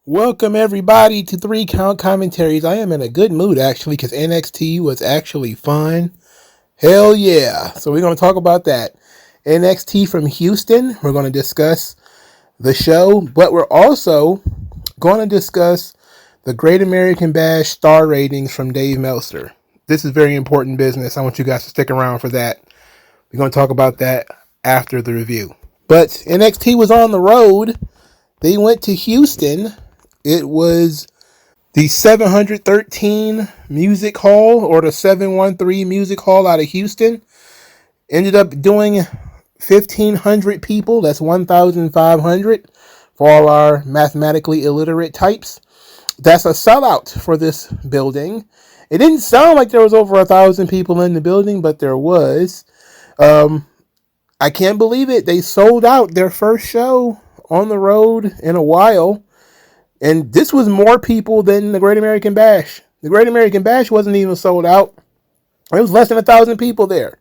Welcome everybody to 3 Count Commentaries. I am in a good mood actually because NXT was actually fun. Hell yeah. So we're going to talk about that. NXT from Houston. We're going to discuss the show, but we're also going to discuss the Great American Bash star ratings from Dave Meltzer. This is very important business. I want you guys to stick around for that. We're going to talk about that after the review. But NXT was on the road. They went to Houston. It was the 713 Music Hall or the 713 Music Hall out of Houston. Ended up doing 1,500 people. That's 1,500 for all our mathematically illiterate types. That's a sellout for this building. It didn't sound like there was over 1,000 people in the building, but there was. I can't believe it. They sold out their first show on the road in a while. And this was more people than the Great American Bash. The Great American Bash wasn't even sold out. It was less than 1,000 people there.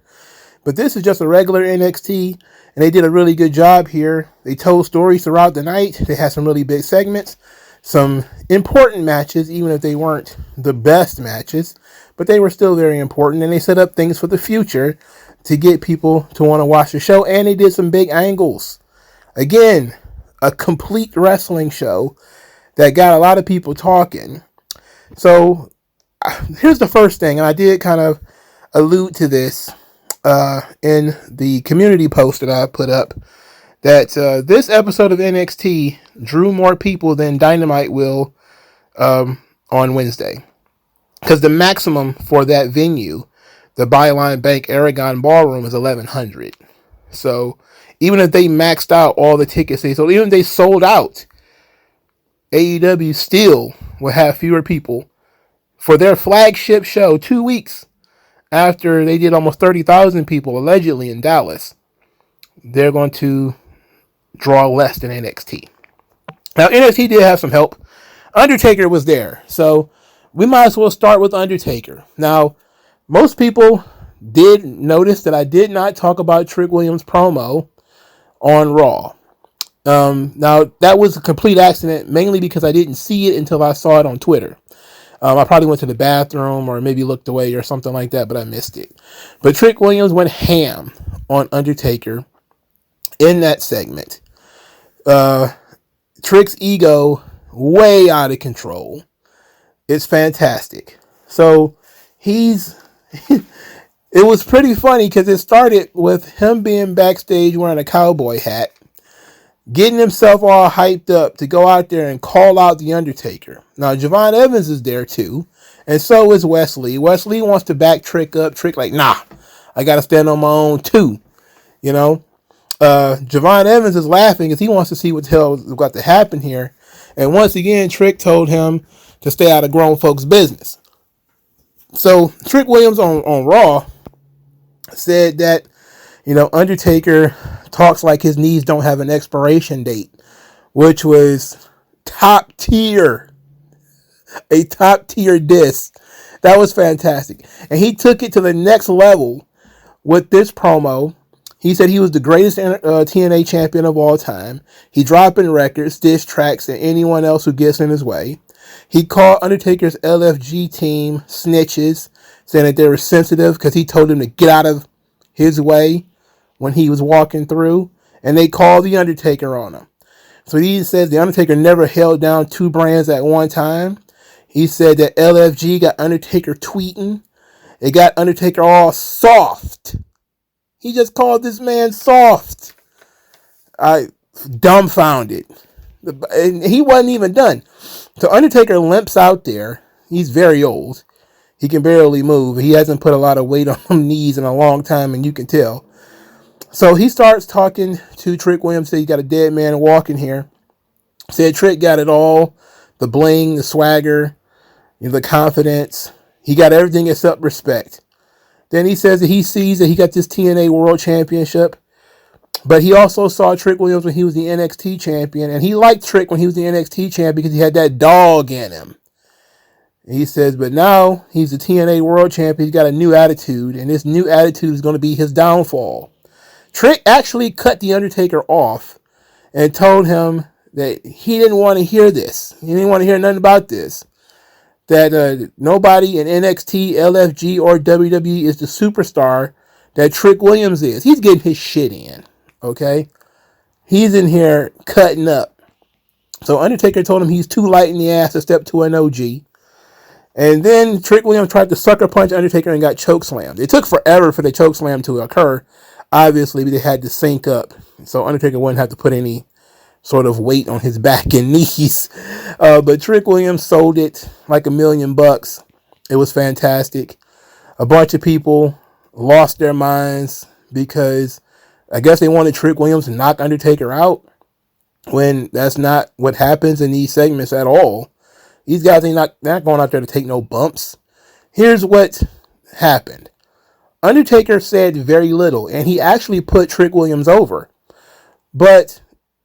But this is just a regular NXT, and they did a really good job here. They told stories throughout the night. They had some really big segments, some important matches, even if they weren't the best matches. But they were still very important, and they set up things for the future to get people to want to watch the show. And they did some big angles. Again, a complete wrestling show that got a lot of people talking. So here's the first thing, and I did kind of allude to this in the community post that I put up, that this episode of NXT drew more people than Dynamite will on Wednesday. Because the maximum for that venue, the Byline Bank Aragon Ballroom, is 1,100. So even if they maxed out all the tickets they sold, even if they sold out, AEW still will have fewer people for their flagship show 2 weeks after they did almost 30,000 people allegedly in Dallas. They're going to draw less than NXT. Now, NXT did have some help. Undertaker was there, so we might as well start with Undertaker. Now, most people did notice that I did not talk about Trick Williams' promo on Raw. Now, that was a complete accident, mainly because I didn't see it until I saw it on Twitter. I probably went to the bathroom or maybe looked away or something like that, but I missed it. But Trick Williams went ham on Undertaker in that segment. Trick's ego way out of control. It's fantastic. So it was pretty funny because it started with him being backstage wearing a cowboy hat, getting himself all hyped up to go out there and call out The Undertaker. Now, Javon Evans is there too, and so is Wesley. Wesley wants to back Trick up. Trick like, nah, I got to stand on my own too. You know, Javon Evans is laughing because he wants to see what the hell is got to happen here. And once again, Trick told him to stay out of grown folks' business. So Trick Williams on Raw said that, you know, Undertaker talks like his knees don't have an expiration date, which was top tier. A top tier diss. That was fantastic. And he took it to the next level with this promo. He said he was the greatest TNA champion of all time. He dropping records, diss tracks, and anyone else who gets in his way. He called Undertaker's LFG team snitches, saying that they were sensitive because he told them to get out of his way when he was walking through, and they called The Undertaker on him. So he says The Undertaker never held down 2 brands at one time. He said that LFG got Undertaker tweeting. It got Undertaker all soft. He just called this man soft. I dumbfounded. And he wasn't even done. So Undertaker limps out there. He's very old. He can barely move. He hasn't put a lot of weight on his knees in a long time, and you can tell. So he starts talking to Trick Williams, said he got a dead man walking here. Said Trick got it all. The bling, the swagger, the confidence. He got everything except respect. Then he says that he sees that he got this TNA World Championship. But he also saw Trick Williams when he was the NXT champion. And he liked Trick when he was the NXT champion because he had that dog in him. He says, but now he's the TNA World Champion. He's got a new attitude, and this new attitude is going to be his downfall. Trick actually cut The Undertaker off and told him that he didn't want to hear this. He didn't want to hear nothing about this. That nobody in NXT, LFG, or WWE is the superstar that Trick Williams is. He's getting his shit in, okay? He's in here cutting up. So Undertaker told him he's too light in the ass to step to an OG. And then Trick Williams tried to sucker punch Undertaker and got chokeslammed. It took forever for the chokeslam to occur. Obviously, they had to sync up. So Undertaker wouldn't have to put any sort of weight on his back and knees. But Trick Williams sold it like $1,000,000. It was fantastic. A bunch of people lost their minds because I guess they wanted Trick Williams to knock Undertaker out, when that's not what happens in these segments at all. These guys ain't not going out there to take no bumps. Here's what happened. Undertaker said very little, and he actually put Trick Williams over. But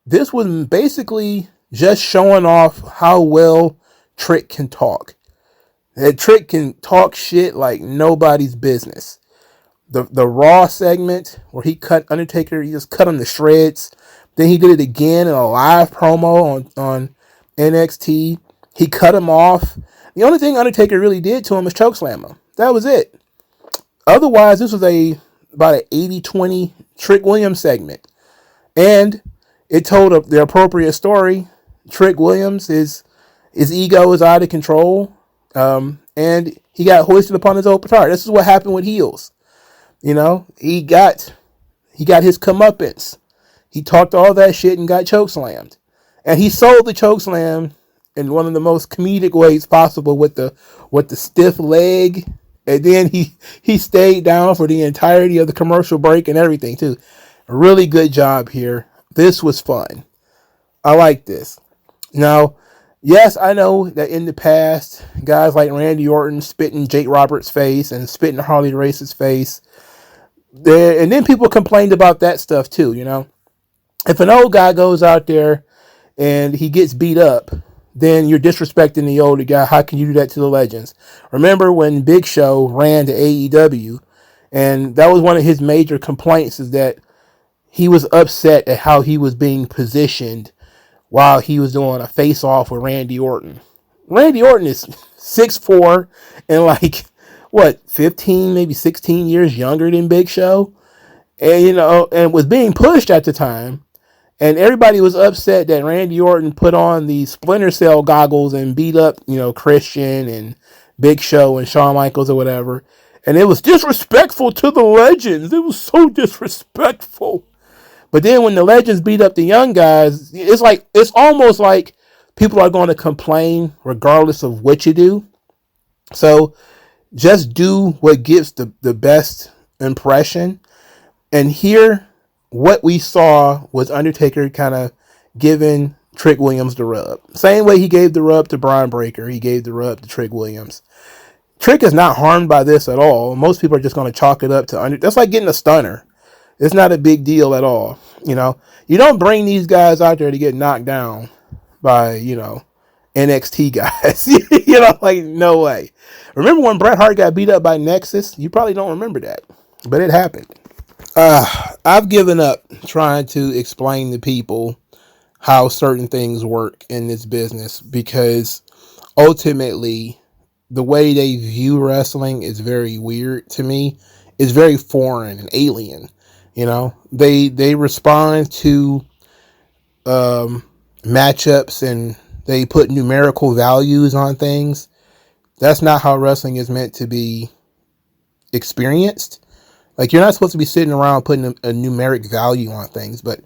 this was basically just showing off how well Trick can talk. That Trick can talk shit like nobody's business. The Raw segment where he cut Undertaker, he just cut him to shreds. Then he did it again in a live promo on NXT. He cut him off. The only thing Undertaker really did to him was chokeslam him. That was it. Otherwise, this was about an 80-20 Trick Williams segment. And it told the appropriate story. Trick Williams, his ego is out of control. And he got hoisted upon his own petard. This is what happened with heels. You know, he got his comeuppance. He talked all that shit and got chokeslammed. And he sold the chokeslam in one of the most comedic ways possible with the stiff leg. And then he stayed down for the entirety of the commercial break and everything too. A really good job here. This was fun. I like this. Now, yes, I know that in the past, guys like Randy Orton spit in Jake Roberts' face and spit in Harley Race's face. And then people complained about that stuff too, you know. If an old guy goes out there and he gets beat up, then you're disrespecting the older guy. How can you do that to the legends? Remember when Big Show ran to AEW, and that was one of his major complaints, is that he was upset at how he was being positioned while he was doing a face-off with Randy Orton. Randy Orton is 6'4" and 15, maybe 16 years younger than Big Show, and and was being pushed at the time. And everybody was upset that Randy Orton put on the Splinter Cell goggles and beat up, Christian and Big Show and Shawn Michaels or whatever. And it was disrespectful to the legends. It was so disrespectful. But then when the legends beat up the young guys, it's almost like people are going to complain regardless of what you do. So just do what gives the best impression. And here, what we saw was Undertaker kind of giving Trick Williams the rub. Same way he gave the rub to Brian Breaker, he gave the rub to Trick Williams. Trick is not harmed by this at all. Most people are just going to chalk it up to that's like getting a stunner. It's not a big deal at all. You don't bring these guys out there to get knocked down by, NXT guys. No way. Remember when Bret Hart got beat up by Nexus? You probably don't remember that, but it happened. I've given up trying to explain to people how certain things work in this business, because ultimately the way they view wrestling is very weird to me. It's very foreign and alien. They respond to matchups and they put numerical values on things. That's not how wrestling is meant to be experienced. Like, you're not supposed to be sitting around putting a numeric value on things, but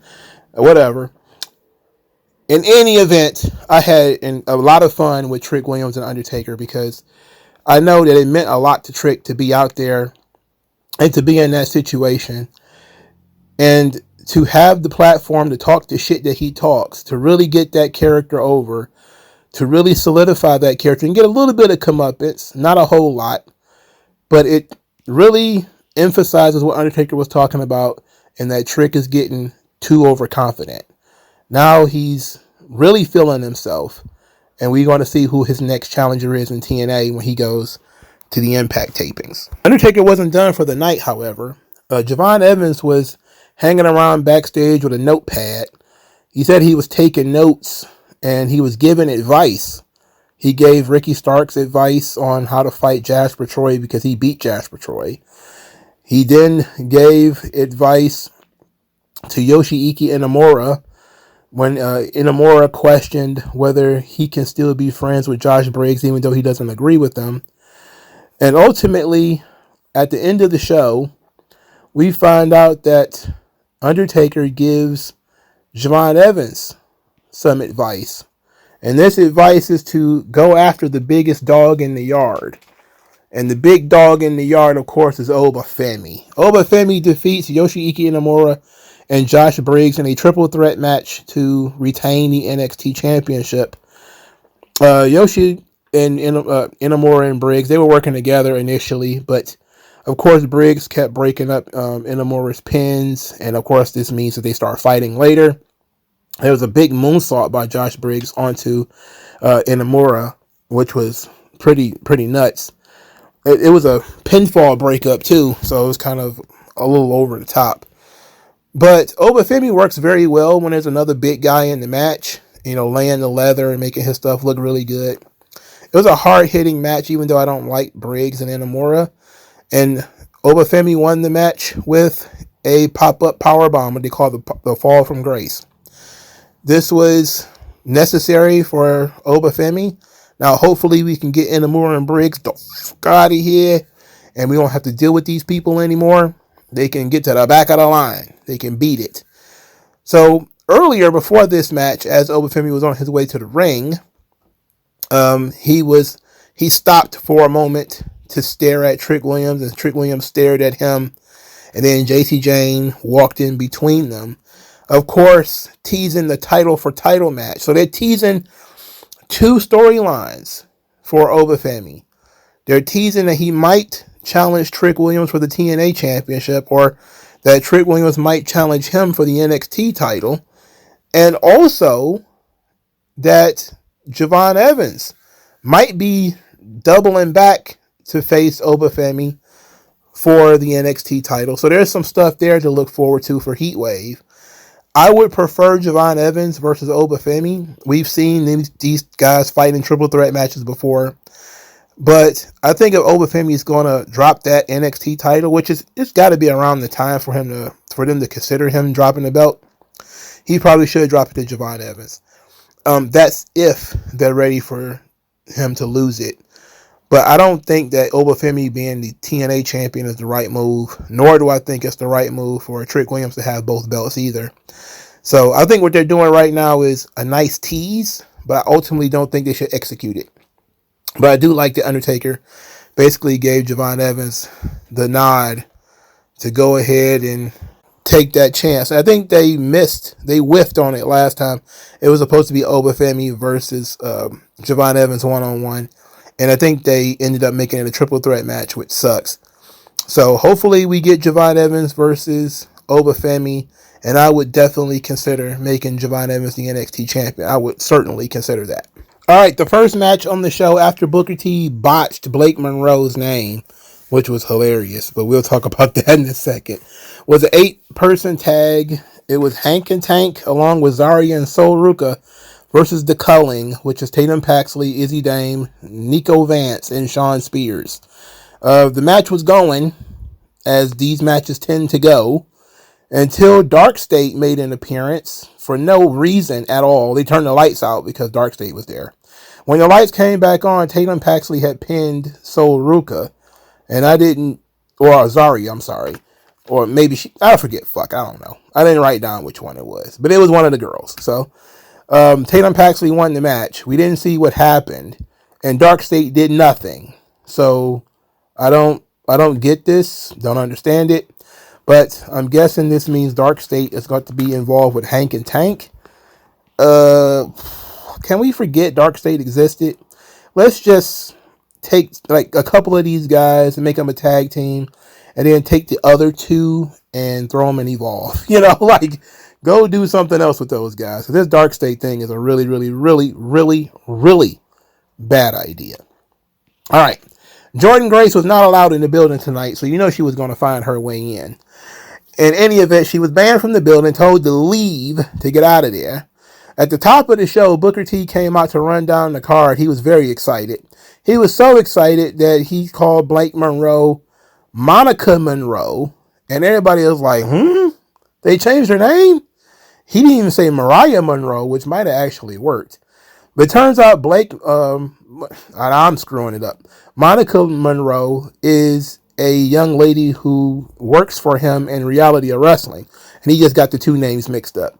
whatever. In any event, I had a lot of fun with Trick Williams and Undertaker, because I know that it meant a lot to Trick to be out there and to be in that situation and to have the platform to talk the shit that he talks, to really get that character over, to really solidify that character and get a little bit of comeuppance, not a whole lot, but it really emphasizes what Undertaker was talking about, and that Trick is getting too overconfident. Now he's really feeling himself, and we're going to see who his next challenger is in TNA when he goes to the Impact tapings. Undertaker wasn't done for the night, however. Javon Evans was hanging around backstage with a notepad, He said he was taking notes and he was giving advice. He gave Ricky Starks advice on how to fight Jasper Troy because he beat Jasper Troy. He then gave advice to Yoshiki Inamura when Inamura questioned whether he can still be friends with Josh Briggs even though he doesn't agree with them. And ultimately, at the end of the show, we find out that Undertaker gives Javon Evans some advice. And this advice is to go after the biggest dog in the yard. And the big dog in the yard, of course, is Obafemi. Obafemi defeats Yoshiki Inamura and Josh Briggs in a triple threat match to retain the NXT Championship. Yoshi and Inamura and Briggs, they were working together initially, but of course Briggs kept breaking up Inamura's pins, and of course this means that they start fighting later. There was a big moonsault by Josh Briggs onto Inamura, which was pretty nuts. It was a pinfall breakup too, so it was kind of a little over the top. But Obafemi works very well when there's another big guy in the match, laying the leather and making his stuff look really good. It was a hard-hitting match, even though I don't like Briggs and Inamura. And Obafemi won the match with a pop-up powerbomb, what they call the fall from grace. This was necessary for Obafemi. Now, hopefully, we can get Inamura and Briggs the fuck out of here, and we don't have to deal with these people anymore. They can get to the back of the line. They can beat it. So, earlier, before this match, as Obafemi was on his way to the ring, he stopped for a moment to stare at Trick Williams, and Trick Williams stared at him, and then JC Jane walked in between them. Of course, teasing the title for title match. So they're teasing two storylines for Obafemi. They're teasing that he might challenge Trick Williams for the TNA Championship, or that Trick Williams might challenge him for the NXT title, and also that Javon Evans might be doubling back to face Obafemi for the NXT title. So there's some stuff there to look forward to for Heatwave. I would prefer Javon Evans versus Obafemi. We've seen these guys fight in triple threat matches before. But I think if Obafemi is going to drop that NXT title, which it's got to be around the time for them to consider him dropping the belt, he probably should drop it to Javon Evans. That's if they're ready for him to lose it. But I don't think that Obafemi being the TNA champion is the right move, nor do I think it's the right move for Trick Williams to have both belts either. So I think what they're doing right now is a nice tease, but I ultimately don't think they should execute it. But I do like that Undertaker basically gave Javon Evans the nod to go ahead and take that chance. I think they whiffed on it last time. It was supposed to be Obafemi versus Javon Evans one-on-one. And I think they ended up making it a triple threat match, which sucks. So hopefully we get Javon Evans versus Obafemi. And I would definitely consider making Javon Evans the NXT champion. I would certainly consider that. All right, the first match on the show after Booker T botched Blake Monroe's name, which was hilarious, but we'll talk about that in a second, was an 8-person tag. It was Hank and Tank along with Zarya and Sol Ruka versus The Culling, which is Tatum Paxley, Izzy Dame, Nico Vance, and Sean Spears. The match was going, as these matches tend to go, until Dark State made an appearance for no reason at all. They turned the lights out because Dark State was there. When the lights came back on, Tatum Paxley had pinned Sol Ruka, and Zarya, I'm sorry. Or maybe I forget, I don't know. I didn't write down which one it was, but it was one of the girls. So, Tatum Paxley won the match. We didn't see what happened, and Dark State did nothing. So, I don't get this, don't understand it. But I'm guessing this means Dark State is going to be involved with Hank and Tank. Can we forget Dark State existed? Let's just take like a couple of these guys and make them a tag team, and then take the other two and throw them in Evolve. Go do something else with those guys. So this Dark State thing is a really, really, really, really, really bad idea. All right. Jordan Grace was not allowed in the building tonight, so she was going to find her way in. In any event, she was banned from the building, told to leave to get out of there. At the top of the show, Booker T came out to run down the card. He was very excited. He was so excited that he called Blake Monroe Monica Monroe, and everybody was like, They changed her name? He didn't even say Mariah Monroe, which might have actually worked. But it turns out I'm screwing it up. Monica Monroe is a young lady who works for him in Reality of Wrestling. And he just got the two names mixed up.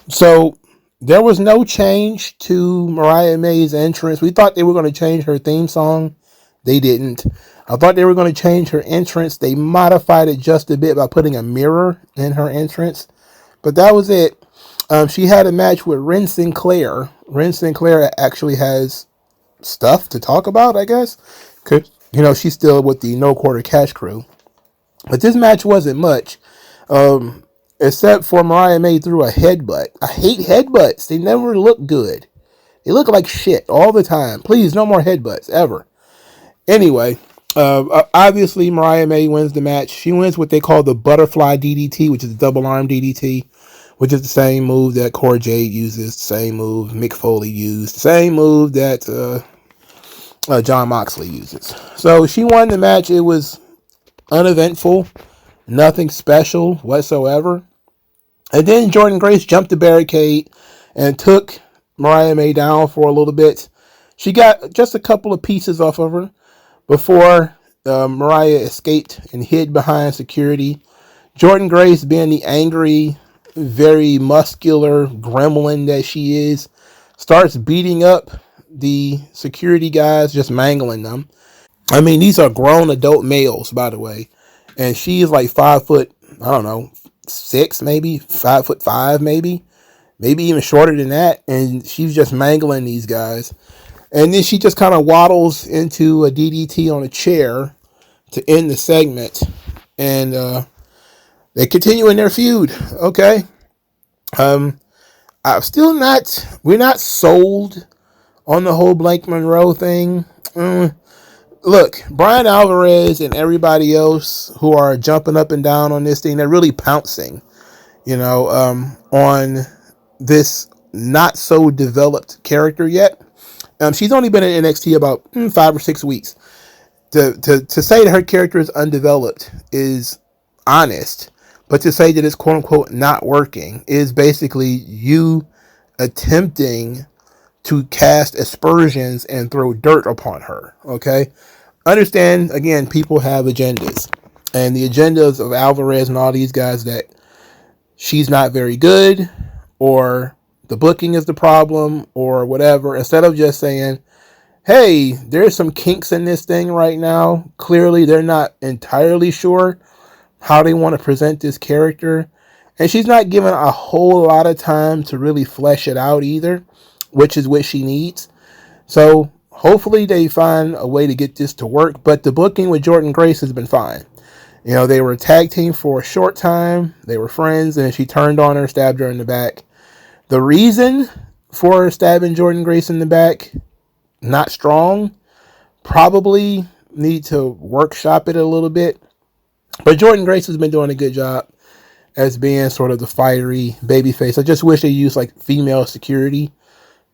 So there was no change to Mariah May's entrance. We thought they were going to change her theme song. They didn't. I thought they were going to change her entrance. They modified it just a bit by putting a mirror in her entrance. But that was it. She had a match with Ren Sinclair. Ren Sinclair actually has stuff to talk about, I guess. Cause, she's still with the No Quarter Cash crew. But this match wasn't much. Except for Mariah May threw a headbutt. I hate headbutts. They never look good. They look like shit all the time. Please, no more headbutts, ever. Anyway, obviously Mariah May wins the match. She wins what they call the butterfly DDT, which is the double arm DDT, which is the same move that Cora Jade uses, the same move Mick Foley used, the same move that Jon Moxley uses. So she won the match. It was uneventful, nothing special whatsoever. And then Jordynne Grace jumped the barricade and took Mariah May down for a little bit. She got just a couple of pieces off of her before Mariah escaped and hid behind security. Jordynne Grace, being the angry, very muscular gremlin that she is, starts beating up the security guys, just mangling them. I mean, these are grown adult males, by the way. And she is like 5 foot, I don't know, 6 maybe, 5'5" maybe even shorter than that. And she's just mangling these guys. And then she just kind of waddles into a DDT on a chair to end the segment. And they continue in their feud. Okay. We're not sold on the whole Blake Monroe thing. Look, Brian Alvarez and everybody else who are jumping up and down on this thing, they're really pouncing, on this not so developed character yet. She's only been in NXT about 5 or 6 weeks. To say that her character is undeveloped is honest, but to say that it's quote unquote not working is basically you attempting to cast aspersions and throw dirt upon her. Okay. Understand, again, people have agendas. And the agendas of Alvarez and all these guys that she's not very good, or the booking is the problem, or whatever. Instead of just saying, hey, there's some kinks in this thing right now. Clearly, they're not entirely sure how they want to present this character. And she's not given a whole lot of time to really flesh it out either, which is what she needs. So hopefully they find a way to get this to work. But the booking with Jordynne Grace has been fine. They were a tag team for a short time. They were friends, and she turned on her, stabbed her in the back. The reason for stabbing Jordynne Grace in the back, not strong. Probably need to workshop it a little bit. But Jordynne Grace has been doing a good job as being sort of the fiery babyface. I just wish they used like female security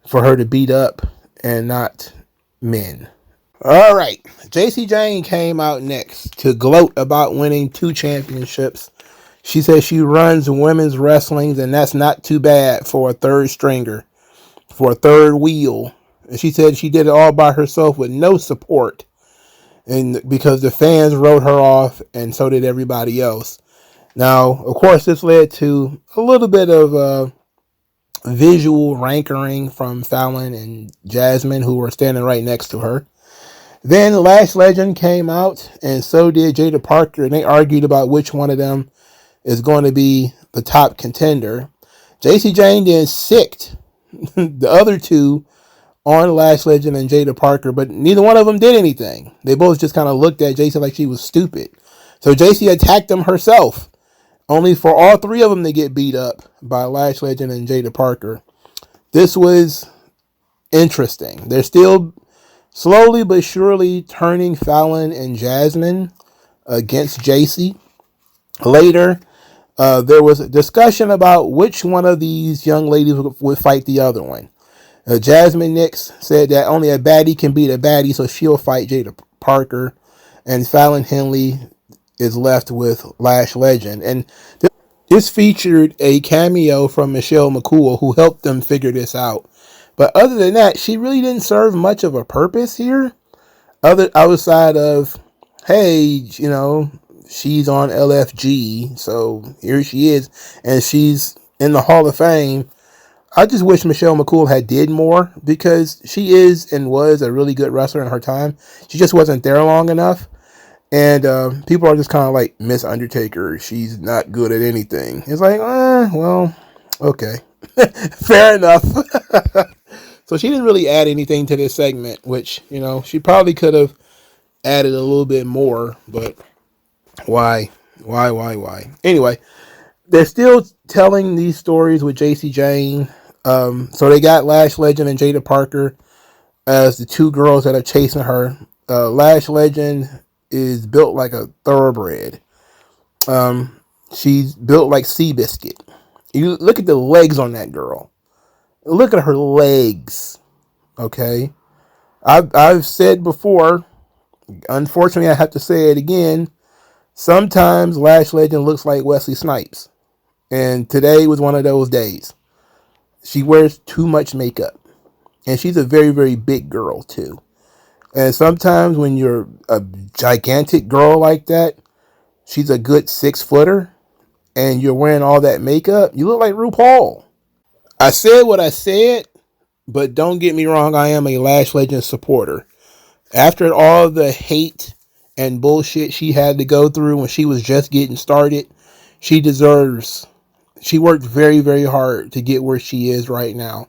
for her to beat up and not men. All right. JC Jane came out next to gloat about winning 2 championships. She says she runs women's wrestling, and that's not too bad for a third stringer, for a third wheel. And she said she did it all by herself with no support, and because the fans wrote her off, and so did everybody else. Now, of course, this led to a little bit of visual rancor from Fallon and Jasmine, who were standing right next to her. Then Lash Legend came out, and so did Jada Parker, and they argued about which one of them is going to be the top contender. JC Jane then sicked the other two on Lash Legend and Jada Parker, but neither one of them did anything. They both just kind of looked at JC like she was stupid. So JC attacked them herself, only for all 3 of them to get beat up by Lash Legend and Jada Parker. This was interesting. They're still slowly but surely turning Fallon and Jasmine against JC. Later, there was a discussion about which one of these young ladies would fight the other one. Jasmine Nix said that only a baddie can beat a baddie, so she'll fight Jada Parker. And Fallon Henley is left with Lash Legend. And this featured a cameo from Michelle McCool, who helped them figure this out. But other than that, she really didn't serve much of a purpose here. Outside of, hey, she's on LFG, so here she is, and she's in the Hall of Fame. I just wish Michelle McCool had did more, because she is and was a really good wrestler in her time. She just wasn't there long enough. And people are just kind of like, Miss Undertaker, she's not good at anything. It's like, well, okay. Fair enough. So she didn't really add anything to this segment, which, she probably could have added a little bit more, but why? Why? Anyway, they're still telling these stories with JC Jane. So they got Lash Legend and Jada Parker as the two girls that are chasing her. Lash Legend is built like a thoroughbred. She's built like Seabiscuit. You look at the legs on that girl. Look at her legs. Okay. I've said before, unfortunately I have to say it again, sometimes Lash Legend looks like Wesley Snipes. And today was one of those days. She wears too much makeup. And she's a very, very big girl too. And sometimes when you're a gigantic girl like that, she's a good 6-footer, and you're wearing all that makeup, you look like RuPaul. I said what I said, but don't get me wrong, I am a Lash Legend supporter. After all the hate and bullshit she had to go through when she was just getting started, she worked very, very hard to get where she is right now.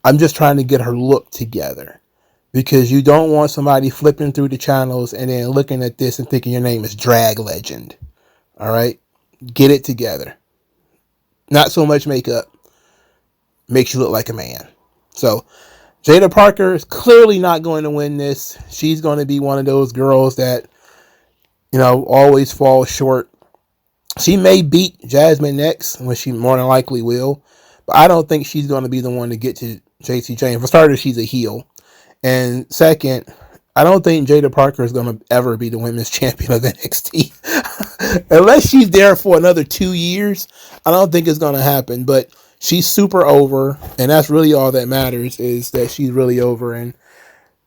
I'm just trying to get her look together. Because you don't want somebody flipping through the channels and then looking at this and thinking your name is Drag Legend. All right? Get it together. Not so much makeup. Makes you look like a man. So, Jada Parker is clearly not going to win this. She's going to be one of those girls that, always falls short. She may beat Jasmine next, which she more than likely will. But I don't think she's going to be the one to get to JC Jane. For starters, she's a heel. And second, I don't think Jada Parker is going to ever be the women's champion of NXT. Unless she's there for another 2 years, I don't think it's going to happen. But she's super over, and that's really all that matters, is that she's really over. And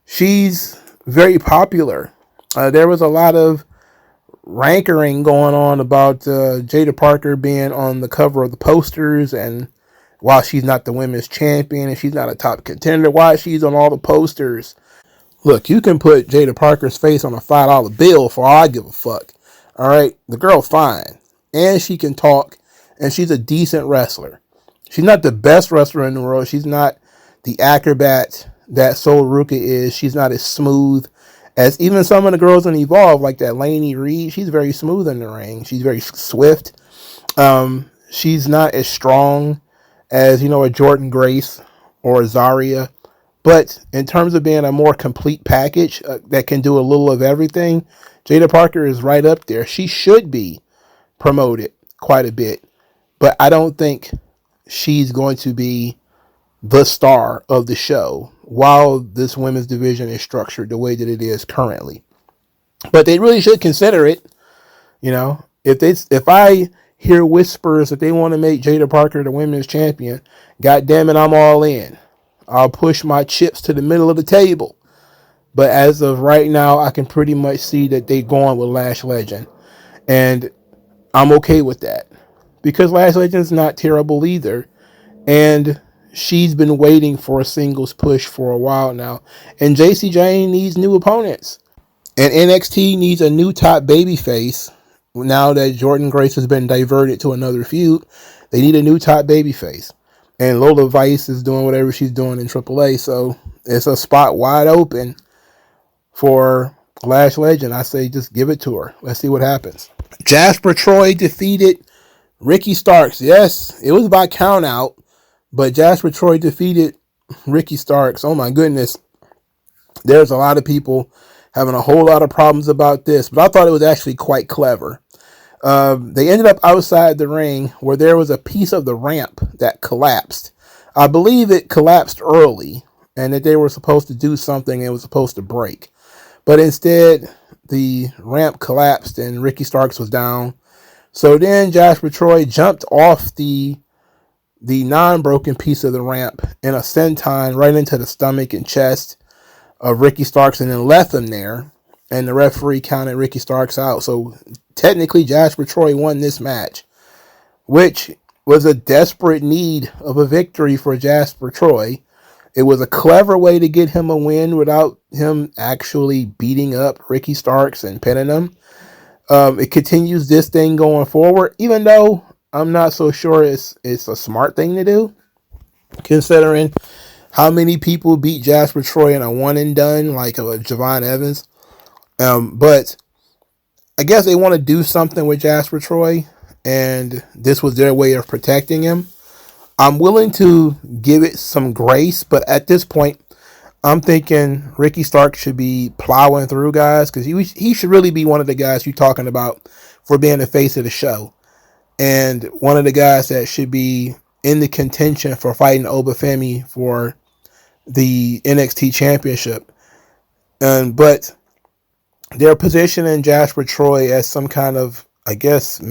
she's very popular. There was a lot of rankering going on about Jada Parker being on the cover of the posters, and while she's not the women's champion and she's not a top contender, why she's on all the posters. Look, you can put Jada Parker's face on a $5 bill for all I give a fuck. All right? The girl's fine. And she can talk. And she's a decent wrestler. She's not the best wrestler in the world. She's not the acrobat that Sol Ruka is. She's not as smooth as even some of the girls in Evolve, like that Lainey Reed. She's very smooth in the ring. She's very swift. She's not as strong as, a Jordan Grace or a Zarya. But in terms of being a more complete package that can do a little of everything, Jada Parker is right up there. She should be promoted quite a bit. But I don't think she's going to be the star of the show while this women's division is structured the way that it is currently. But they really should consider it. If I hear whispers that they want to make Jada Parker the women's champion, God damn it, I'm all in. I'll push my chips to the middle of the table. But as of right now, I can pretty much see that they're going with Lash Legend. And I'm okay with that. Because Lash Legend's not terrible either. And she's been waiting for a singles push for a while now. And JC Jane needs new opponents. And NXT needs a new top babyface. Now that Jordan Grace has been diverted to another feud, they need a new top babyface. And Lola Vice is doing whatever she's doing in AAA. So it's a spot wide open for Lash Legend. I say just give it to her. Let's see what happens. Jasper Troy defeated Ricky Starks. Yes, it was by count out. But Jasper Troy defeated Ricky Starks. Oh my goodness. There's a lot of people having a whole lot of problems about this. But I thought it was actually quite clever. They ended up outside the ring where there was a piece of the ramp that collapsed. I believe it collapsed early and that they were supposed to do something and it was supposed to break. But instead, the ramp collapsed and Ricky Starks was down. So then Joshua Troy jumped off the non-broken piece of the ramp in a senton right into the stomach and chest of Ricky Starks and then left him there. And the referee counted Ricky Starks out. So technically, Joshua Troy won this match, which was a desperate need of a victory for Jasper Troy. It was a clever way to get him a win without him actually beating up Ricky Starks and pinning him. It continues this thing going forward, even though I'm not so sure it's a smart thing to do, considering how many people beat Jasper Troy in a one and done, like Javon Evans. But I guess they want to do something with Jasper Troy, and this was their way of protecting him. I'm willing to give it some grace, but at this point, I'm thinking Ricky Stark should be plowing through guys because he should really be one of the guys you're talking about for being the face of the show, and one of the guys that should be in the contention for fighting Obafemi for the NXT Championship. But they're positioning Jasper Troy as some kind of, I guess, a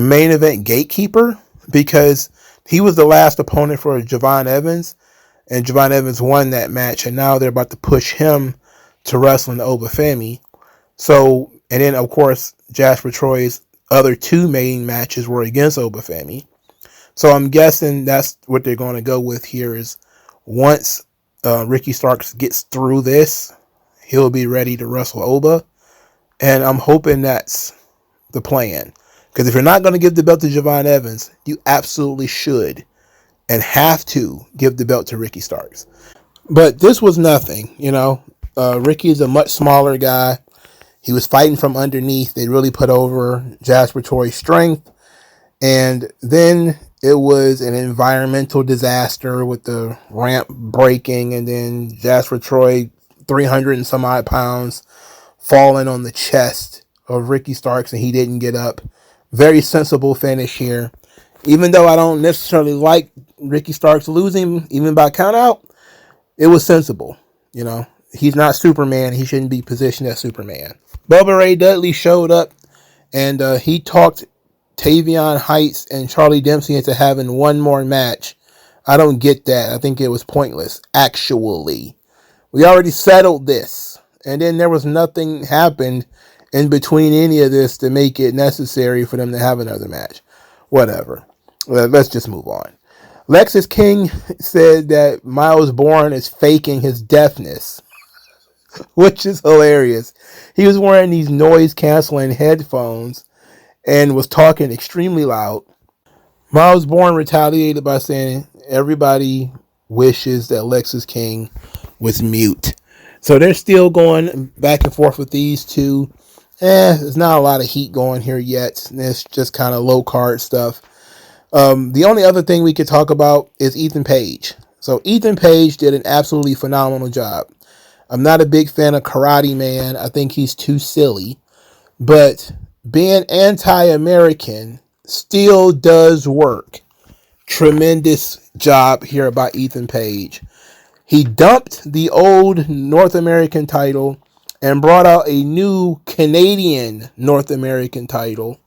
main event gatekeeper because he was the last opponent for Javon Evans, and Javon Evans won that match, and now they're about to push him to wrestling Obafemi. So, and then of course, Jasper Troy's other two main matches were against Obafemi. So I'm guessing that's what they're going to go with here is once Ricky Starks gets through this, he'll be ready to wrestle Oba. And I'm hoping that's the plan. Because if you're not going to give the belt to Javon Evans, you absolutely should and have to give the belt to Ricky Starks. But this was nothing, Ricky is a much smaller guy. He was fighting from underneath. They really put over Jasper Troy's strength. And then it was an environmental disaster with the ramp breaking and then Jasper Troy, 300 and some odd pounds, falling on the chest of Ricky Starks and he didn't get up. Very sensible finish here. Even though I don't necessarily like Ricky Starks losing, even by count out, it was sensible. He's not Superman. He shouldn't be positioned as Superman. Bubba Ray Dudley showed up and he talked Tavion Heights and Charlie Dempsey into having one more match. I don't get that. I think it was pointless. Actually, we already settled this, and then there was nothing happened in between any of this to make it necessary for them to have another match. Whatever. Let's just move on. Lexis King said that Miles Bourne is faking his deafness, which is hilarious. He was wearing these noise-canceling headphones and was talking extremely loud. Miles Bourne retaliated by saying everybody wishes that Lexis King was mute. So they're still going back and forth with these two. There's not a lot of heat going here yet. It's just kind of low card stuff. The only other thing we could talk about is Ethan Page. So Ethan Page did an absolutely phenomenal job. I'm not a big fan of Karate Man. I think he's too silly. But being anti-American still does work. Tremendous job here by Ethan Page. He dumped the old North American title and brought out a new Canadian North American title.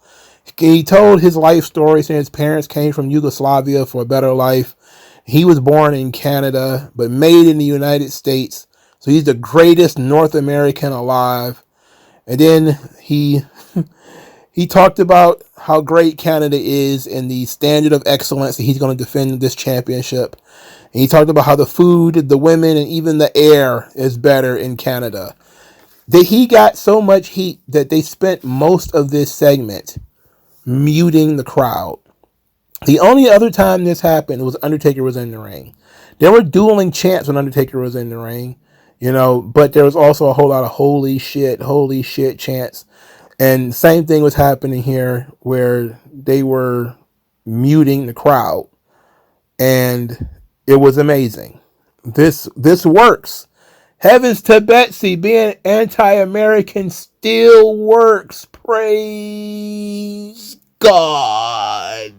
He told his life story saying his parents came from Yugoslavia for a better life. He was born in Canada but made in the United States. So he's the greatest North American alive. And then he talked about how great Canada is and the standard of excellence that he's going to defend this championship. And he talked about how the food, the women, and even the air is better in Canada. He got so much heat that they spent most of this segment muting the crowd. The only other time this happened was Undertaker was in the ring. There were dueling chants when Undertaker was in the ring, but there was also a whole lot of holy shit chants. And same thing was happening here where they were muting the crowd. And it was amazing. This works. Heavens to Betsy, being anti-American still works. Praise God.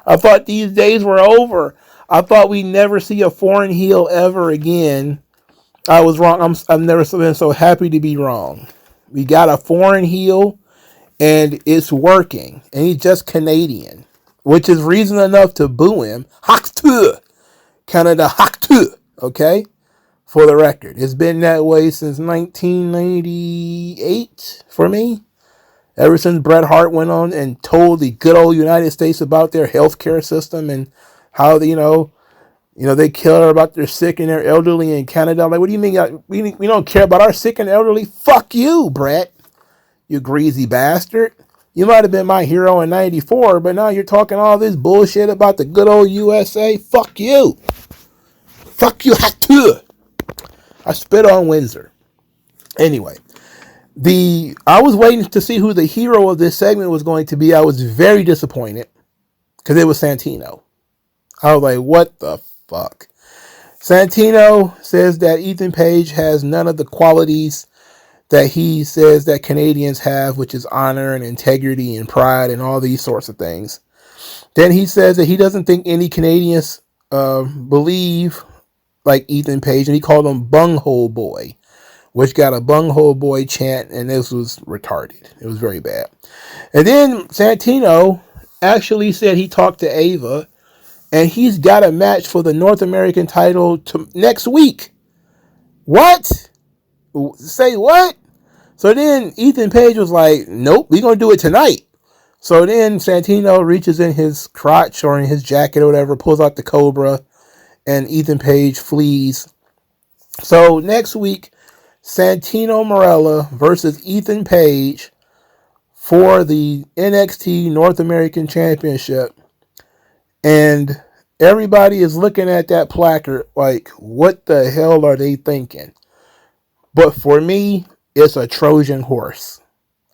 I thought these days were over. I thought we'd never see a foreign heel ever again. I was wrong. I've never been so happy to be wrong. We got a foreign heel, and it's working. And he's just Canadian, which is reason enough to boo him. Haktu! Canada Haktu! Okay? For the record. It's been that way since 1998 for me. Ever since Bret Hart went on and told the good old United States about their healthcare system and how, they care about their sick and their elderly in Canada. Like, what do you mean? We don't care about our sick and elderly? Fuck you, Bret. You greasy bastard. You might have been my hero in 94, but now you're talking all this bullshit about the good old USA. Fuck you. Fuck you, Haktu. I spit on Windsor. Anyway, I was waiting to see who the hero of this segment was going to be. I was very disappointed because it was Santino. I was like, what the fuck? Santino says that Ethan Page has none of the qualities that he says that Canadians have, which is honor and integrity and pride and all these sorts of things. Then he says that he doesn't think any Canadians believe like Ethan Page, and he called him Bunghole Boy, which got a Bunghole Boy chant, and this was retarded. It was very bad. And then Santino actually said he talked to Ava, and he's got a match for the North American title next week. What? Say what? So then Ethan Page was like, nope, we're going to do it tonight. So then Santino reaches in his crotch or in his jacket or whatever, pulls out the Cobra, and Ethan Page flees. So next week, Santino Marella versus Ethan Page for the NXT North American Championship. And everybody is looking at that placard like, what the hell are they thinking? But for me, it's a Trojan horse.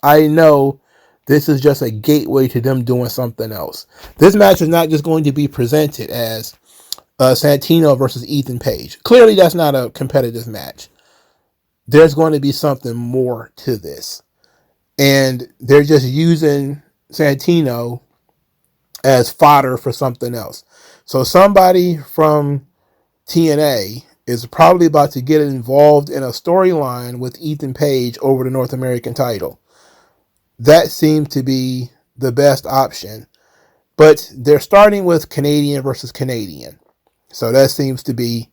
I know this is just a gateway to them doing something else. This match is not just going to be presented as Santino versus Ethan Page. Clearly, that's not a competitive match. There's going to be something more to this. And they're just using Santino as fodder for something else. So somebody from TNA is probably about to get involved in a storyline with Ethan Page over the North American title. That seemed to be the best option. But they're starting with Canadian versus Canadian. So that seems to be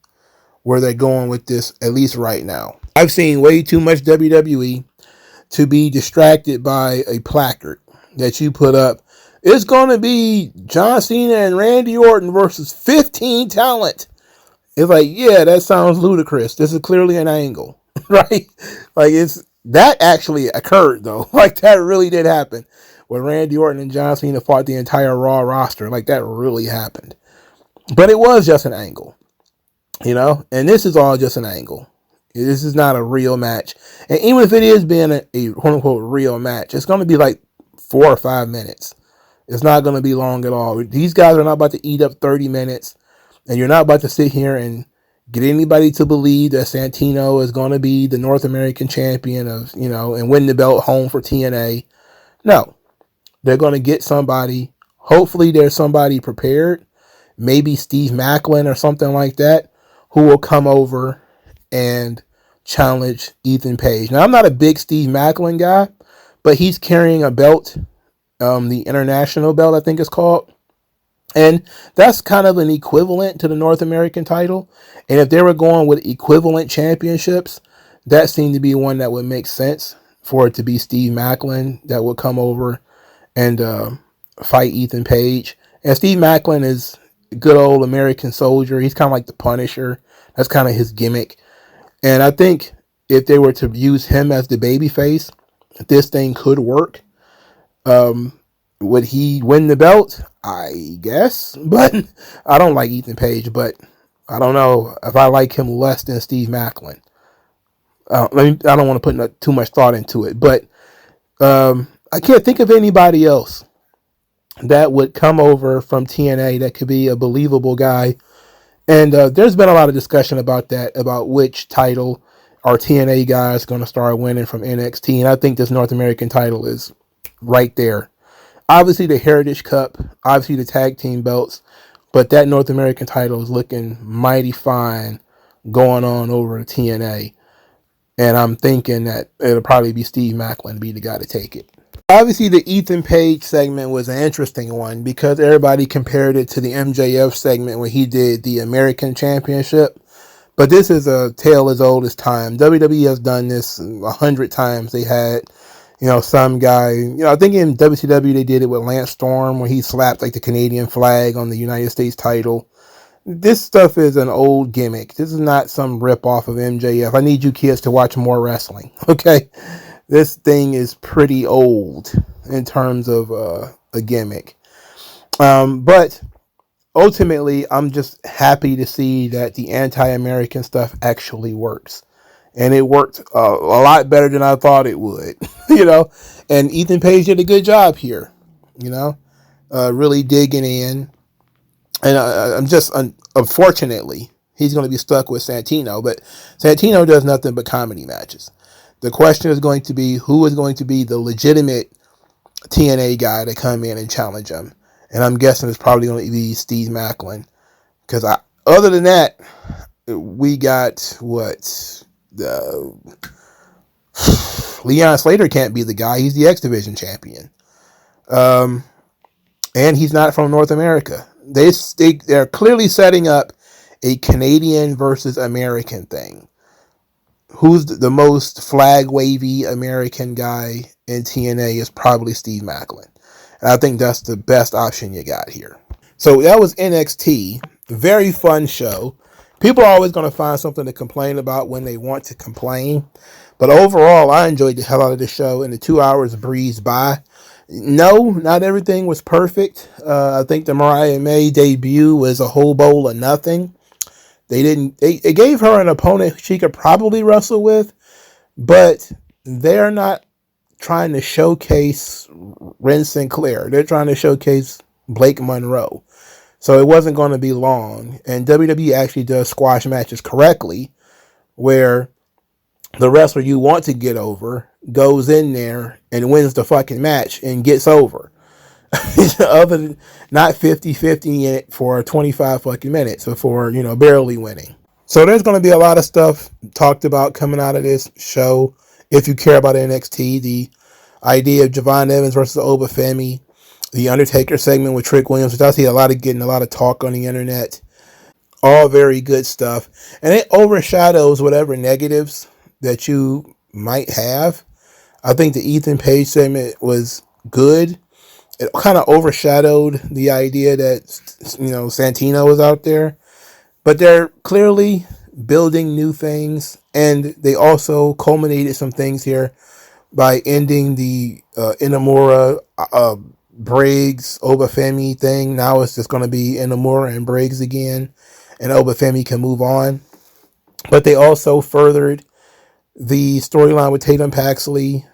where they're going with this, at least right now. I've seen way too much WWE to be distracted by a placard that you put up. It's going to be John Cena and Randy Orton versus 15 talent. It's like, yeah, that sounds ludicrous. This is clearly an angle, right? Like, that actually occurred, though. Like, that really did happen. When Randy Orton and John Cena fought the entire Raw roster. Like, that really happened. But it was just an angle, and this is all just an angle. This is not a real match. And even if it is being a quote unquote real match, it's going to be like 4 or 5 minutes. It's not going to be long at all. These guys are not about to eat up 30 minutes, and you're not about to sit here and get anybody to believe that Santino is going to be the North American champion and win the belt home for TNA. No, they're going to get somebody. Hopefully there's somebody prepared. Maybe Steve Macklin or something like that, who will come over and challenge Ethan Page. Now, I'm not a big Steve Macklin guy, but he's carrying a belt, the international belt, I think it's called. And that's kind of an equivalent to the North American title. And if they were going with equivalent championships, that seemed to be one that would make sense for it to be Steve Macklin that would come over and fight Ethan Page. And Steve Macklin is good old American soldier. He's kind of like the Punisher. That's kind of his gimmick. And I think if they were to use him as the babyface, this thing could work. Would he win the belt? I guess. But I don't like Ethan Page, but I don't know if I like him less than Steve Macklin. I don't want to put too much thought into it, but I can't think of anybody else that would come over from TNA that could be a believable guy And there's been a lot of discussion about that, about which title our TNA guys going to start winning from NXT. And I think this North American title is right there. Obviously, the Heritage Cup, obviously the tag team belts, but that North American title is looking mighty fine going on over at TNA. And I'm thinking that it'll probably be Steve Maclin be the guy to take it. Obviously, the Ethan Page segment was an interesting one because everybody compared it to the MJF segment when he did the American Championship. But this is a tale as old as time. WWE has done this 100 times. They had, some guy, I think in WCW they did it with Lance Storm where he slapped like the Canadian flag on the United States title. This stuff is an old gimmick. This is not some rip off of MJF. I need you kids to watch more wrestling, okay? This thing is pretty old in terms of a gimmick. But ultimately, I'm just happy to see that the anti-American stuff actually works. And it worked a lot better than I thought it would, And Ethan Page did a good job here, really digging in. And I'm just, unfortunately, he's going to be stuck with Santino. But Santino does nothing but comedy matches. The question is going to be who is going to be the legitimate TNA guy to come in and challenge him. And I'm guessing it's probably going to be Steve Maclin. Because other than that, we got Leon Slater can't be the guy. He's the X Division champion. And he's not from North America. They're clearly setting up a Canadian versus American thing. Who's the most flag-wavy American guy in TNA is probably Steve Maclin. And I think that's the best option you got here. So that was NXT. Very fun show. People are always going to find something to complain about when they want to complain. But overall, I enjoyed the hell out of the show, and the 2 hours breezed by. No, not everything was perfect. I think the Mariah May debut was a whole bowl of nothing. It gave her an opponent she could probably wrestle with, but they're not trying to showcase Ren Sinclair. They're trying to showcase Blake Monroe. So it wasn't going to be long. And WWE actually does squash matches correctly, where the wrestler you want to get over goes in there and wins the fucking match and gets over. Other than not 50-50 in it for 25 fucking minutes before, barely winning. So there's going to be a lot of stuff talked about coming out of this show. If you care about NXT, the idea of Javon Evans versus Oba Femi, the Undertaker segment with Trick Williams, which I see getting a lot of talk on the internet. All very good stuff. And it overshadows whatever negatives that you might have. I think the Ethan Page segment was good. It kind of overshadowed the idea that, Santino was out there. But they're clearly building new things. And they also culminated some things here by ending the Inamura Briggs Obafemi thing. Now it's just going to be Inamura and Briggs again. And Obafemi can move on. But they also furthered the storyline with Tatum Paxley,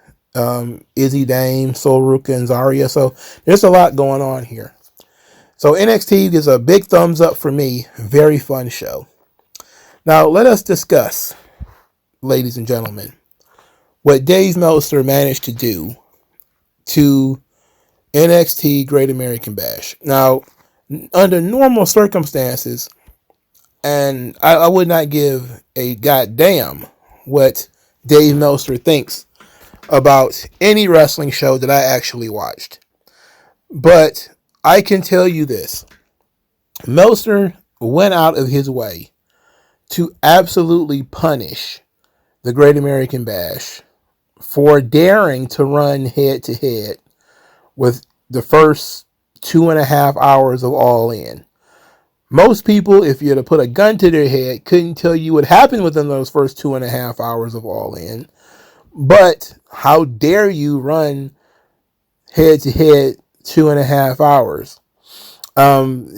Izzy Dame, Sol Ruka, and Zarya. So there's a lot going on here. So NXT is a big thumbs up for me. Very fun show. Now let us discuss, ladies and gentlemen, what Dave Meltzer managed to do to NXT Great American Bash. Now, under normal circumstances, and I would not give a goddamn what Dave Meltzer thinks about any wrestling show that I actually watched. But I can tell you this. Meltzer went out of his way to absolutely punish the Great American Bash for daring to run head-to-head with the first 2.5 hours of All In. Most people, if you had to put a gun to their head, couldn't tell you what happened within those first 2.5 hours of All In. But how dare you run head-to-head 2.5 hours?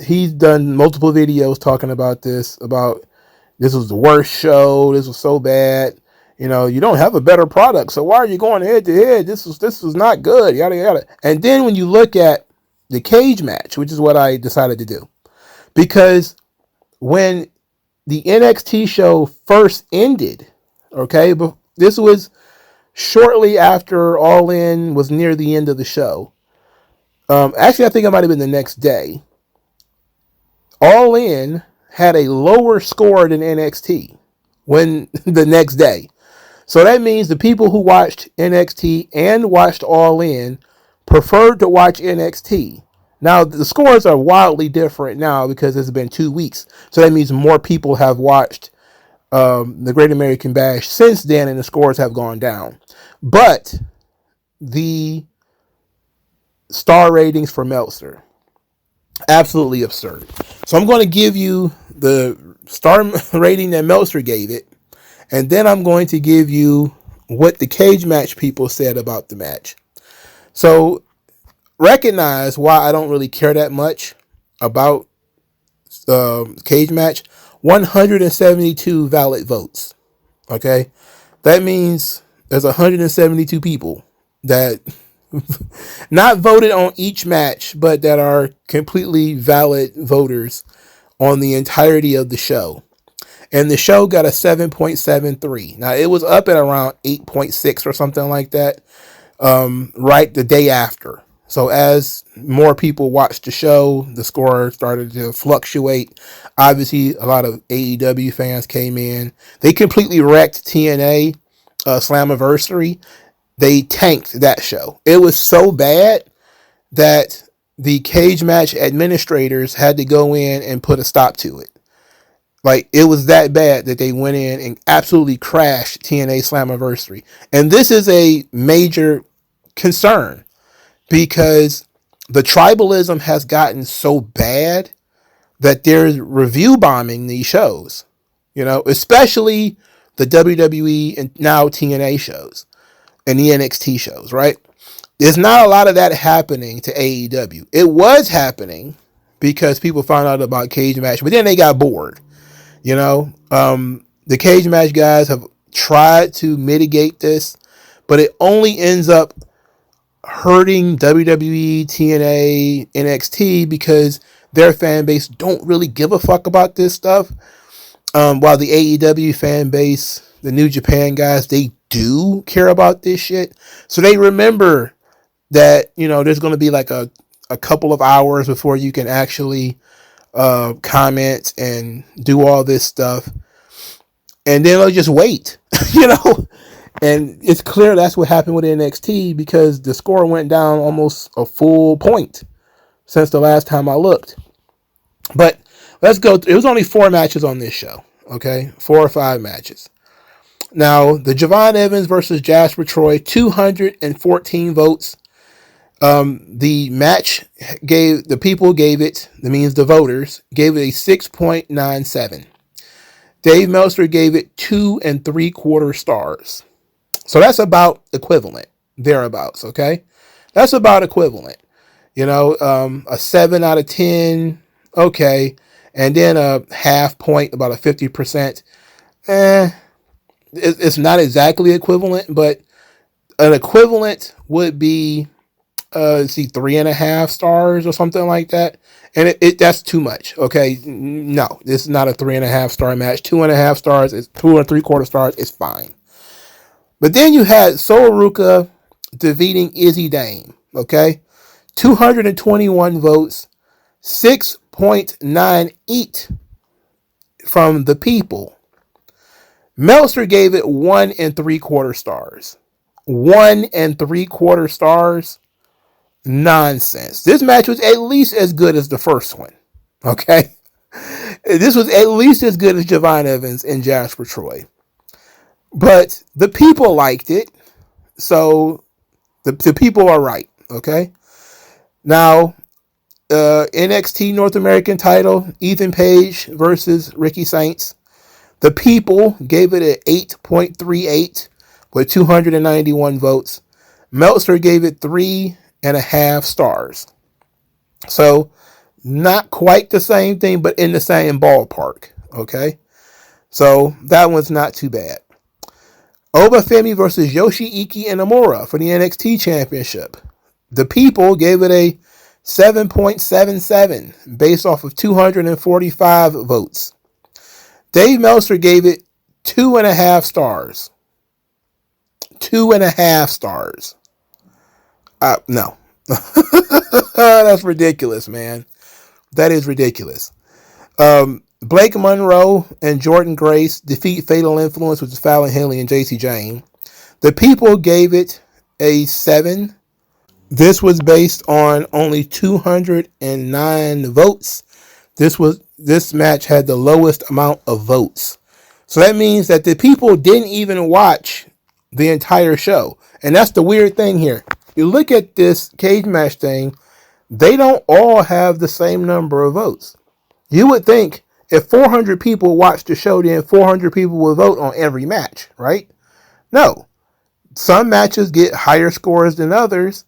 He's done multiple videos talking about this was the worst show, this was so bad. You don't have a better product, so why are you going head-to-head? This was not good, yada, yada. And then when you look at the cage match, which is what I decided to do, because when the NXT show first ended, okay, but this was shortly after All In was near the end of the show. Actually, I think it might have been the next day. All In had a lower score than NXT when the next day. So that means the people who watched NXT and watched All In preferred to watch NXT. Now, the scores are wildly different now because it's been 2 weeks. So that means more people have watched the Great American Bash since then, and the scores have gone down. But the star ratings for Meltzer, absolutely absurd. So I'm going to give you the star rating that Meltzer gave it, and then I'm going to give you what the cage match people said about the match. So recognize why I don't really care that much about cage match. 172 valid votes. Okay, that means there's 172 people that not voted on each match, but that are completely valid voters on the entirety of the show. And the show got a 7.73. Now, it was up at around 8.6 or something like that, right the day after. So as more people watched the show, the score started to fluctuate. Obviously, a lot of AEW fans came in. They completely wrecked TNA Slammiversary. They tanked that show. It was so bad that the cage match administrators had to go in and put a stop to it. Like, it was that bad that they went in and absolutely crashed TNA Slammiversary. And this is a major concern because the tribalism has gotten so bad that they're review bombing these shows, especially the WWE and now TNA shows and the NXT shows, right? There's not a lot of that happening to AEW. It was happening because people found out about cage match, but then they got bored. The cage match guys have tried to mitigate this, but it only ends up hurting WWE, TNA, NXT because their fan base don't really give a fuck about this stuff. While the AEW fan base, the New Japan guys, they do care about this shit. So they remember that, there's going to be like a couple of hours before you can actually comment and do all this stuff, and then they'll just wait. And it's clear that's what happened with NXT because the score went down almost a full point since the last time I looked. But let's go. It was only 4 matches on this show. Okay, 4 or 5 matches. Now, the Javon Evans versus Jasper Troy, 214 votes. The people gave it, that means the voters, gave it a 6.97. Dave Meltzer gave it 2 3/4 stars. So that's about equivalent, thereabouts, okay? That's about equivalent. A 7 out of 10, okay. And then a half point, about a 50%. It's not exactly equivalent, but an equivalent would be 3.5 stars or something like that, and that's too much. Okay, no, this is not a 3.5 star match. 2.5 stars is 2 3/4 stars is fine. But then you had Soaruka defeating Izzy Dame. Okay, 221 votes, 6.98 from the people. Meltzer gave it 1 3/4 stars. 1 3/4 stars. Nonsense. This match was at least as good as the first one. Okay? This was at least as good as Javon Evans and Jasper Troy. But the people liked it. So the people are right. Okay? Now, NXT North American title, Ethan Page versus Ricky Saints. The people gave it an 8.38 with 291 votes. Meltzer gave it 3.5 stars. So not quite the same thing, but in the same ballpark. Okay. So that one's not too bad. Obafemi versus Yoshi-Iki Inamura for the NXT Championship. The people gave it a 7.77 based off of 245 votes. Dave Meltzer gave it 2.5 stars. 2.5 stars. No. That's ridiculous, man. That is ridiculous. Blake Monroe and Jordan Grace defeat Fatal Influence, which is Fallon Henley and JC Jane. The people gave it a 7. This was based on only 209 votes. This match had the lowest amount of votes. So that means that the people didn't even watch the entire show. And that's the weird thing here. You look at this cage match thing, they don't all have the same number of votes. You would think if 400 people watch the show, then 400 people will vote on every match, right? No. Some matches get higher scores than others,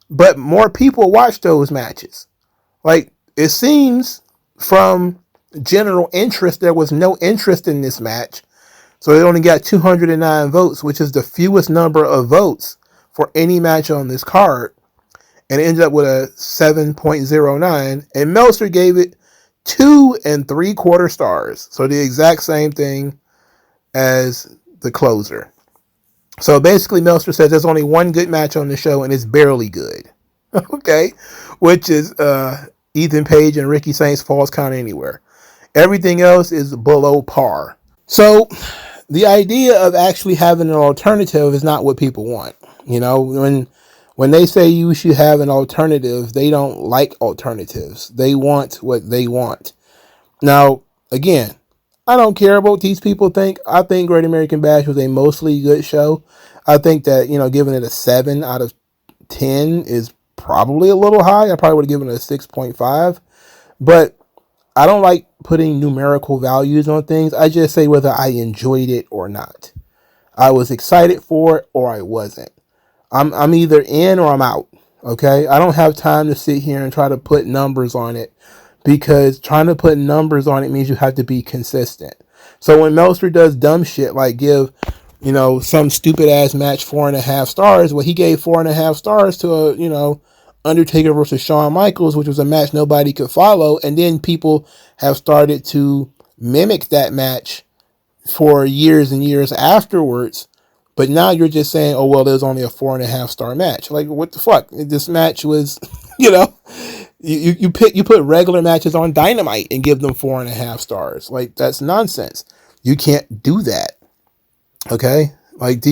but more people watch those matches. Like, it seems from general interest, there was no interest in this match. So they only got 209 votes, which is the fewest number of votes for any match on this card. And it ended up with a 7.09. And Meltzer gave it 2 3/4 stars. So the exact same thing as the closer. So basically Meltzer says there's only one good match on the show and it's barely good. Okay. Which is Ethan Page and Ricky Saints Falls Count Anywhere. Everything else is below par. So the idea of actually having an alternative is not what people want. You know, when they say you should have an alternative, they don't like alternatives. They want what they want. Now, again, I don't care about what these people think. I think Great American Bash was a mostly good show. I think that, giving it a 7 out of 10 is probably a little high. I probably would have given it a 6.5. But I don't like putting numerical values on things. I just say whether I enjoyed it or not. I was excited for it or I wasn't. I'm either in or I'm out. Okay? I don't have time to sit here and try to put numbers on it, because trying to put numbers on it means you have to be consistent. So when Meltzer does dumb shit like give, some stupid ass match 4.5 stars, well, he gave 4.5 stars to a, Undertaker versus Shawn Michaels, which was a match nobody could follow. And then people have started to mimic that match for years and years afterwards. But now you're just saying, oh, well, there's only a 4.5 star match. Like, what the fuck? This match was, you put regular matches on Dynamite and give them 4.5 stars. Like, that's nonsense. You can't do that. Okay? Like,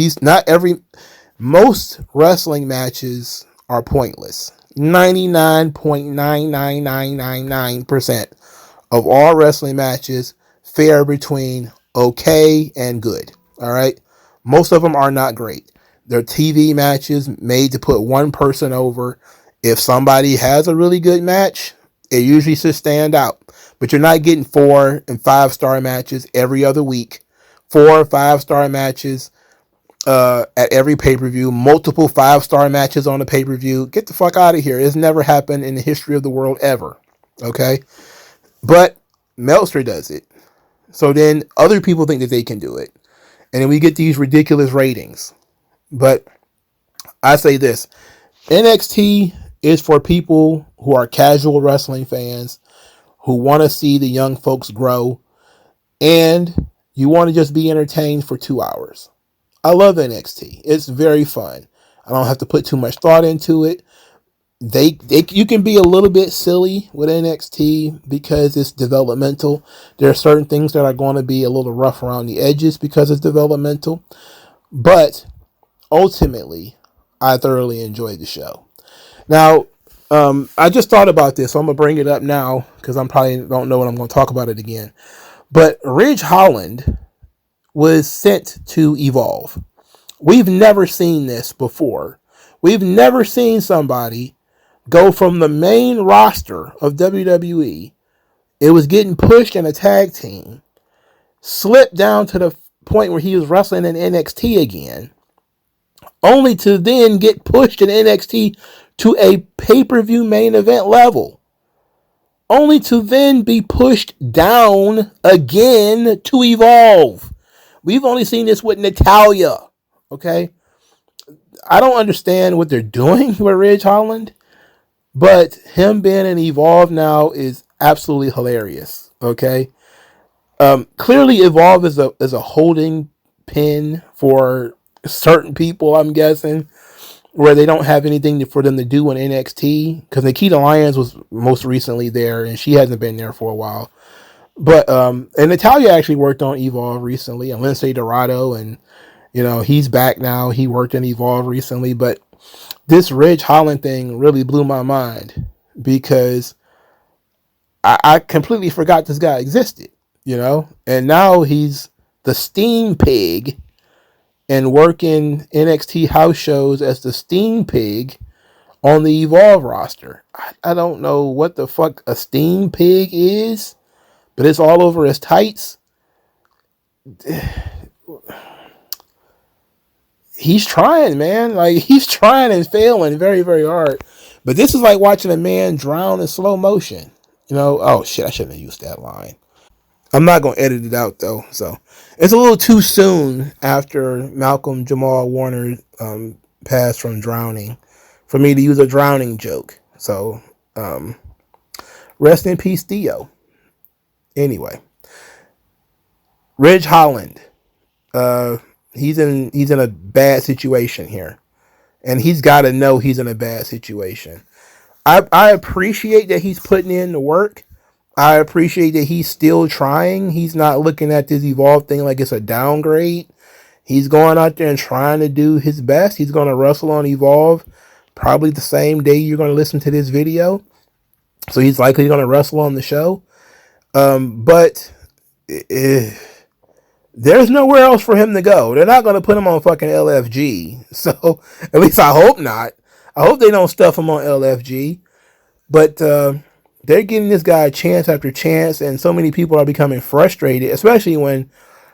most wrestling matches are pointless. 99.99999% of all wrestling matches fare between okay and good. All right? Most of them are not great. They're TV matches made to put one person over. If somebody has a really good match, it usually should stand out. But you're not getting 4 and 5 star matches every other week. 4 or 5 star matches at every pay-per-view. Multiple 5-star matches on a pay-per-view. Get the fuck out of here. It's never happened in the history of the world ever. Okay? But Meltzer does it. So then other people think that they can do it. And then we get these ridiculous ratings. But I say this. NXT is for people who are casual wrestling fans, who want to see the young folks grow, and you want to just be entertained for 2 hours. I love NXT. It's very fun. I don't have to put too much thought into it. You can be a little bit silly with NXT because it's developmental. There are certain things that are going to be a little rough around the edges because it's developmental. But ultimately, I thoroughly enjoyed the show. Now, I just thought about this, so I'm going to bring it up now because I probably don't know when I'm going to talk about it again. But Ridge Holland was sent to Evolve. We've never seen this before. We've never seen somebody go from the main roster of WWE. It was getting pushed in a tag team, slip down to the point where he was wrestling in NXT again, only to then get pushed in NXT to a pay-per-view main event level, only to then be pushed down again to Evolve. We've only seen this with Natalya, okay? I don't understand what they're doing with Ridge Holland. But him being in Evolve now is absolutely hilarious. Okay. Clearly Evolve is a holding pin for certain people, I'm guessing, where they don't have anything for them to do in NXT, because Nikita Lyons was most recently there and she hasn't been there for a while. But and Natalia actually worked on Evolve recently, and Lindsay Dorado, and he's back now. He worked in Evolve recently, but this Ridge Holland thing really blew my mind because I completely forgot this guy existed, and now he's the Steam Pig and working NXT house shows as the Steam Pig on the Evolve roster. I don't know what the fuck a Steam Pig is, but it's all over his tights. He's trying, man. Like, he's trying and failing very, very hard. But this is like watching a man drown in slow motion. Oh shit, I shouldn't have used that line. I'm not going to edit it out though. So it's a little too soon after Malcolm Jamal Warner passed from drowning for me to use a drowning joke. So rest in peace, Theo. Anyway, Ridge Holland. He's in a bad situation here, and he's got to know he's in a bad situation. I appreciate that he's putting in the work. I appreciate that he's still trying. He's not looking at this Evolve thing like it's a downgrade. He's going out there and trying to do his best. He's going to wrestle on Evolve probably the same day you're going to listen to this video. So he's likely going to wrestle on the show. But there's nowhere else for him to go. They're not going to put him on fucking LFG. So at least I hope not. I hope they don't stuff him on LFG. But they're giving this guy chance after chance, and so many people are becoming frustrated, especially when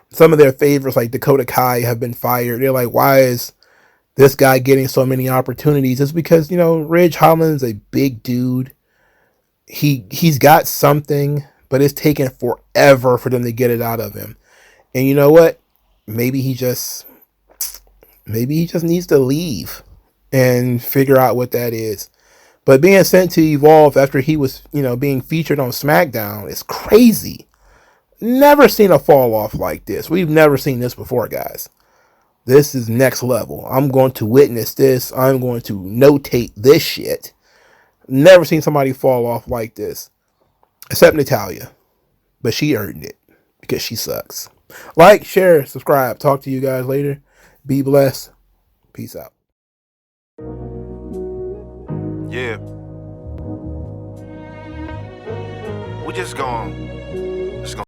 some of their favorites like Dakota Kai have been fired. They're like, why is this guy getting so many opportunities? It's because, Ridge Holland's a big dude. He's got something, but it's taken forever for them to get it out of him. And you know what? Maybe he just needs to leave and figure out what that is. But being sent to Evolve after he was, being featured on SmackDown is crazy. Never seen a fall off like this. We've never seen this before, guys. This is next level. I'm going to witness this. I'm going to notate this shit. Never seen somebody fall off like this. Except Natalia. But she earned it because she sucks. Like, share, subscribe. Talk to you guys later. Be blessed. Peace out. Yeah. We just gonna